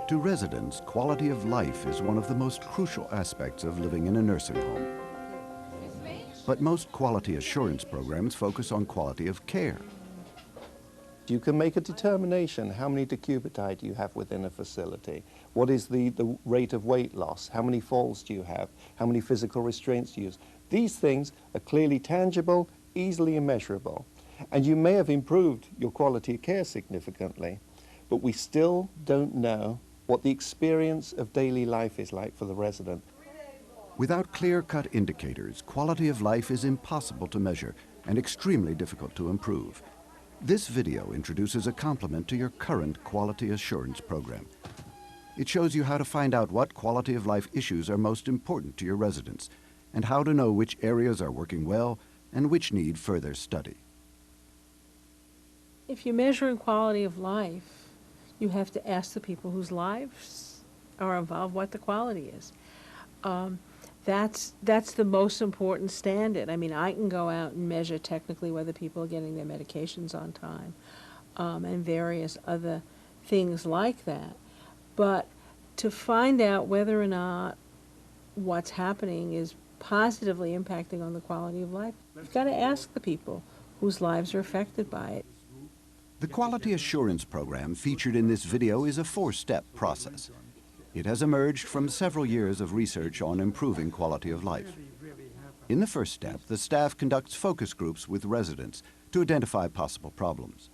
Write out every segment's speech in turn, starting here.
To residents, quality of life is one of the most crucial aspects of living in a nursing home. But most quality assurance programs focus on quality of care. You can make a determination how many decubitide you have within a facility. What is the rate of weight loss? How many falls do you have? How many physical restraints do you use? These things are clearly tangible, easily measurable. And you may have improved your quality of care significantly, but we still don't know what the experience of daily life is like for the resident. Without clear-cut indicators, quality of life is impossible to measure and extremely difficult to improve. This video introduces a complement to your current quality assurance program. It shows you how to find out what quality of life issues are most important to your residents and how to know which areas are working well and which need further study. If you're measuring quality of life, you have to ask the people whose lives are involved what the quality is. That's the most important standard. I mean, I can go out and measure technically whether people are getting their medications on time and various other things like that. But to find out whether or not what's happening is positively impacting on the quality of life, you've got to ask the people whose lives are affected by it. The quality assurance program featured in this video is a four-step process. It has emerged from several years of research on improving quality of life. In the first step, the staff conducts focus groups with residents to identify possible problems.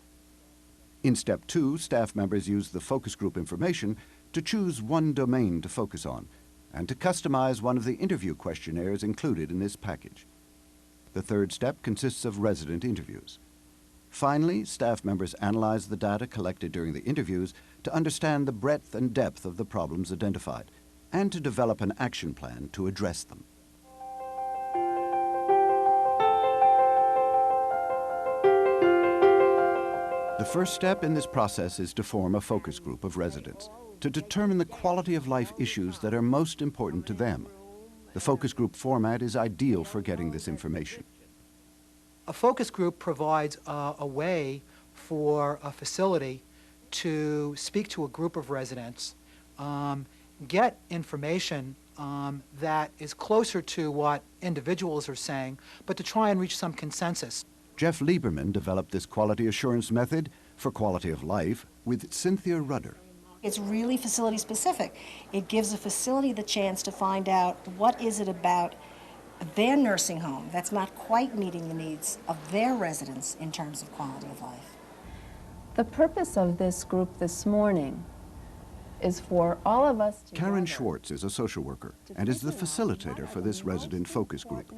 In step 2, staff members use the focus group information to choose one domain to focus on and to customize one of the interview questionnaires included in this package. The third step consists of resident interviews. Finally, staff members analyze the data collected during the interviews to understand the breadth and depth of the problems identified and to develop an action plan to address them. The first step in this process is to form a focus group of residents to determine the quality of life issues that are most important to them. The focus group format is ideal for getting this information. A focus group provides a way for a facility to speak to a group of residents, get information that is closer to what individuals are saying, but to try and reach some consensus. Jeff Lieberman developed this quality assurance method for quality of life with Cynthia Rudder. It's really facility specific. It gives a facility the chance to find out what is it about their nursing home that's not quite meeting the needs of their residents in terms of quality of life. The purpose of this group this morning is for all of us to... Karen Schwartz is a social worker and is the facilitator for this resident focus group.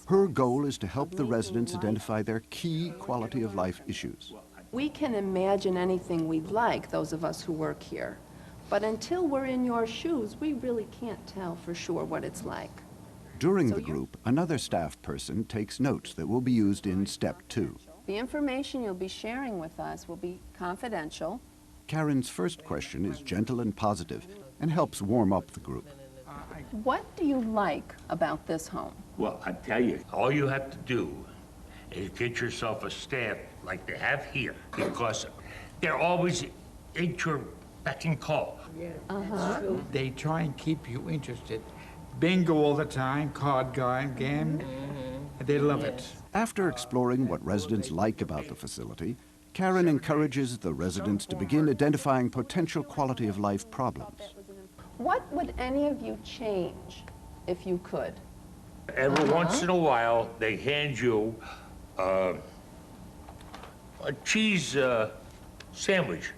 Her goal is to help the residents identify their key quality of life issues. We can imagine anything we'd like, those of us who work here, but until we're in your shoes, we really can't tell for sure what it's like. During the group, another staff person takes notes that will be used in step 2. The information you'll be sharing with us will be confidential. Karen's first question is gentle and positive and helps warm up the group. What do you like about this home? Well, I tell you, all you have to do is get yourself a staff like they have here, because they're always at your beck and call. They try and keep you interested. Bingo all the time, card game, they love it. After exploring what residents like about the facility, Karen encourages the residents to begin identifying potential quality of life problems. What would any of you change if you could? Every once in a while, they hand you a cheese sandwich.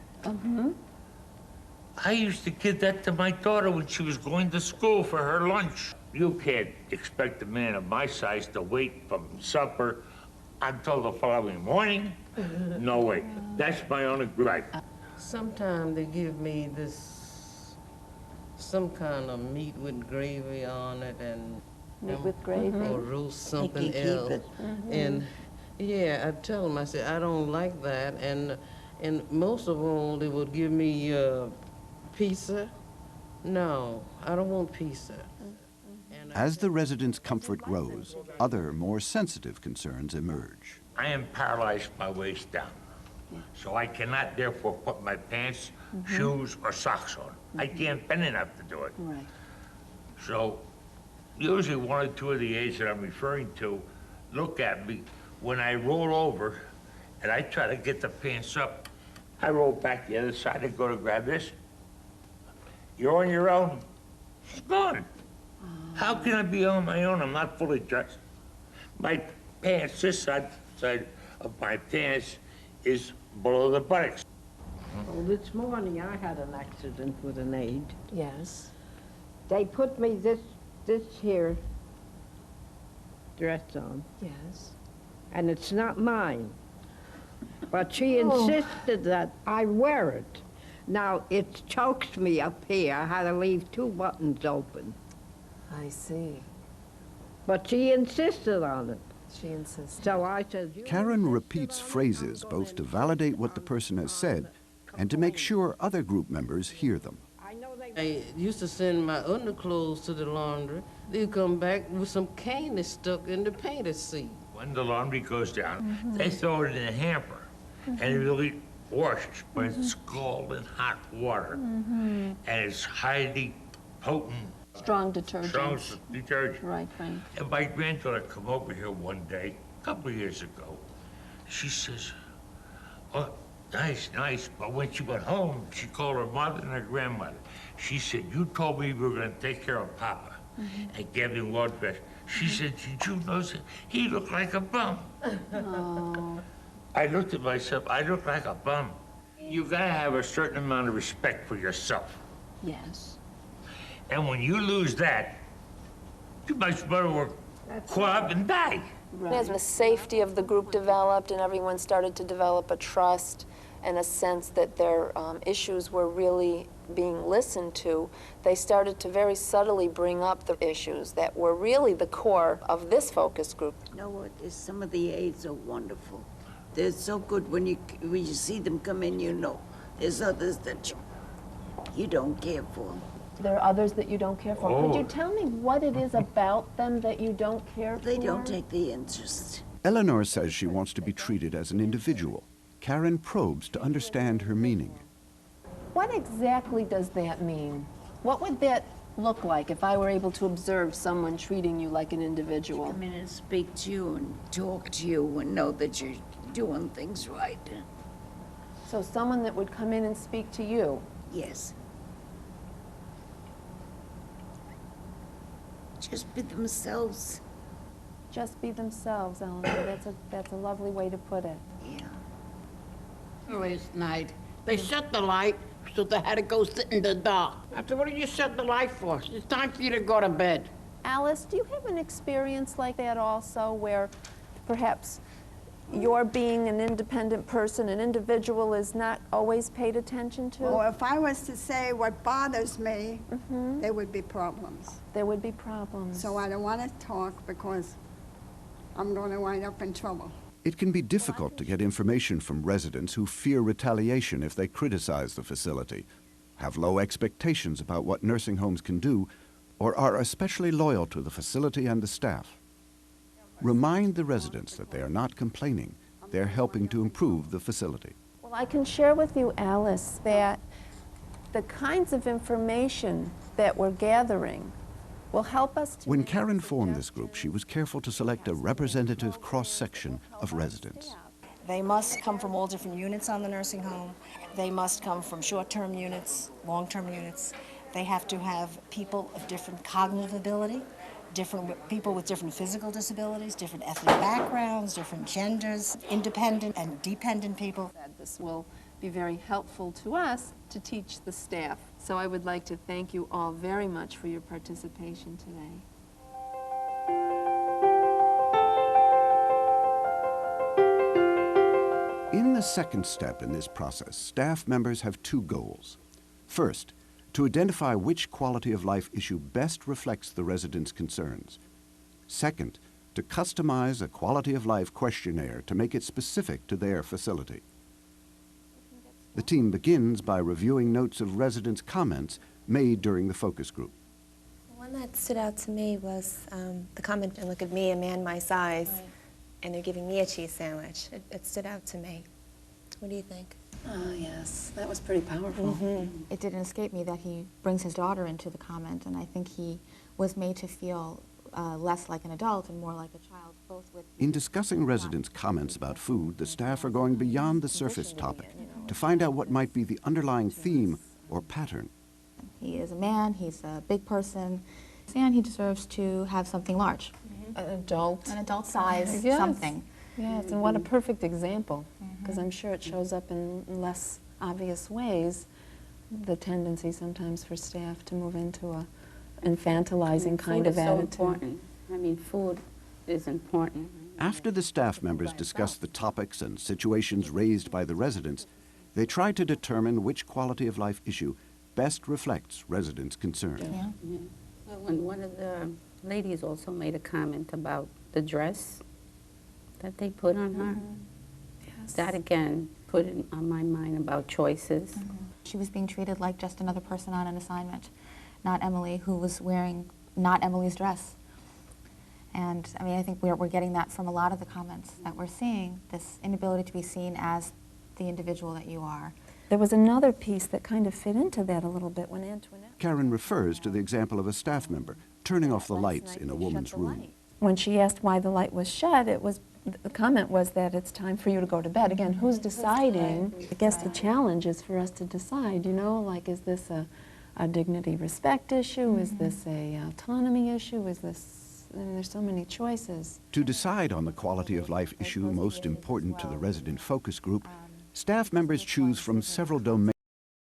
I used to give that to my daughter when she was going to school for her lunch. You can't expect a man of my size to wait from supper until the following morning. No way. That's my only gripe. Sometimes they give me some kind of meat with gravy on it, and Meat with gravy. or roast something else. And yeah, I tell them, I said, I don't like that. And most of all, they would give me pizza. No, I don't want pizza. As the residents' comfort grows, other, more sensitive concerns emerge. I am paralyzed from my waist down, so I cannot therefore put my pants shoes, or socks on. I can't bend enough to do it. Right. So usually one or two of the aides that I'm referring to look at me when I roll over and I try to get the pants up. I roll back the other side and go to grab this. You're on your own. It's gone. How can I be on my own? I'm not fully dressed. My pants, this side of my pants is below the buttocks. Well, this morning I had an accident with an aide. Yes. They put me this here dress on, Yes. and it's not mine. But she insisted that I wear it. Now, it chokes me up here. I had to leave 2 buttons open. I see. But she insisted on it. She insists. So I said, "You Karen repeats phrases both to validate what the person has said and to make sure other group members hear them. I know they I used to send my underclothes to the laundry. They'd come back with some candy stuck in the painted seat. When the laundry goes down, they throw it in a hamper and it really washes, but it's scalding hot water and it's highly potent, Strong detergent. strong detergent. Right, right. And my granddaughter come over here one day, a couple of years ago. She says, "Oh, nice, nice." But when she went home, she called her mother and her grandmother. She said, "You told me we were going to take care of Papa and give him one dress." She said, "Did you notice it? He looked like a bum." I looked at myself, I look like a bum. You gotta have a certain amount of respect for yourself. Yes. And when you lose that, you might better caught up and die. As the safety of the group developed and everyone started to develop a trust and a sense that their issues were really being listened to, they started to very subtly bring up the issues that were really the core of this focus group. You know what? Some of the aides are wonderful. They're so good when you see them come in, you know. There's others that you don't care for. There are others that you don't care for. Could you tell me what it is about them that you don't care for? They don't take the interest. Eleanor says she wants to be treated as an individual. Karen probes to understand her meaning. What exactly does that mean? What would that look like if I were able to observe someone treating you like an individual? Come in and speak to you and talk to you and know that you're doing things right. So someone that would come in and speak to you? Yes. Just be themselves. Just be themselves, Eleanor. That's a lovely way to put it. Yeah. last night. They shut the light, so they had to go sit in the dark. I said, what did you shut the light for? It's time for you to go to bed. Alice, do you have an experience like that also, where perhaps your being an independent person, an individual, is not always paid attention to? Well, if I was to say what bothers me, there would be problems. There would be problems. So I don't want to talk because I'm going to wind up in trouble. It can be difficult to get information from residents who fear retaliation if they criticize the facility, have low expectations about what nursing homes can do, or are especially loyal to the facility and the staff. Remind the residents that they are not complaining, they're helping to improve the facility. Well, I can share with you, Alice, that the kinds of information that we're gathering will help us to... When Karen formed this group, she was careful to select a representative cross-section of residents. They must come from all different units on the nursing home. They must come from short-term units, long-term units. They have to have people of different cognitive ability, different people with different physical disabilities, different ethnic backgrounds, different genders, independent and dependent people. This will be very helpful to us to teach the staff. So I would like to thank you all very much for your participation today. In the second step in this process, staff members have two goals. First, to identify which quality of life issue best reflects the residents' concerns. Second, to customize a quality of life questionnaire to make it specific to their facility. The team begins by reviewing notes of residents' comments made during the focus group. One that stood out to me was the comment, "And look at me, a man my size," and they're giving me a cheese sandwich. It stood out to me. What do you think? Oh, yes, that was pretty powerful. It didn't escape me that he brings his daughter into the comment, and I think he was made to feel less like an adult and more like a child, both with... In discussing residents' comments about food, the staff are going beyond the surface topic to find out what might be the underlying theme or pattern. He is a man, he's a big person, and he deserves to have something large. An adult. An adult size, Yes. something. Yes, and what a perfect example, because I'm sure it shows up in less obvious ways, the tendency sometimes for staff to move into a infantilizing kind of attitude. So important. I mean, food is important. After the staff members discuss the topics and situations raised by the residents, they try to determine which quality of life issue best reflects residents' concerns. Yeah. Well, and one of the ladies also made a comment about the dress that they put on her. Yes. That again put it on my mind about choices. She was being treated like just another person on an assignment, not Emily, who was wearing not Emily's dress. And I mean, I think we're getting that from a lot of the comments that we're seeing, this inability to be seen as the individual that you are. There was another piece that kind of fit into that a little bit when Antoinette... Karen refers to the example of a staff member turning off the lights in a woman's room. When she asked why the light was shed, the comment was that it's time for you to go to bed. Again, who's deciding? I guess the challenge is for us to decide, you know, like, is this a dignity respect issue? Is this a autonomy issue? Is this, I mean, there's so many choices. To decide on the quality of life issue most important to the resident focus group, staff members choose from several domains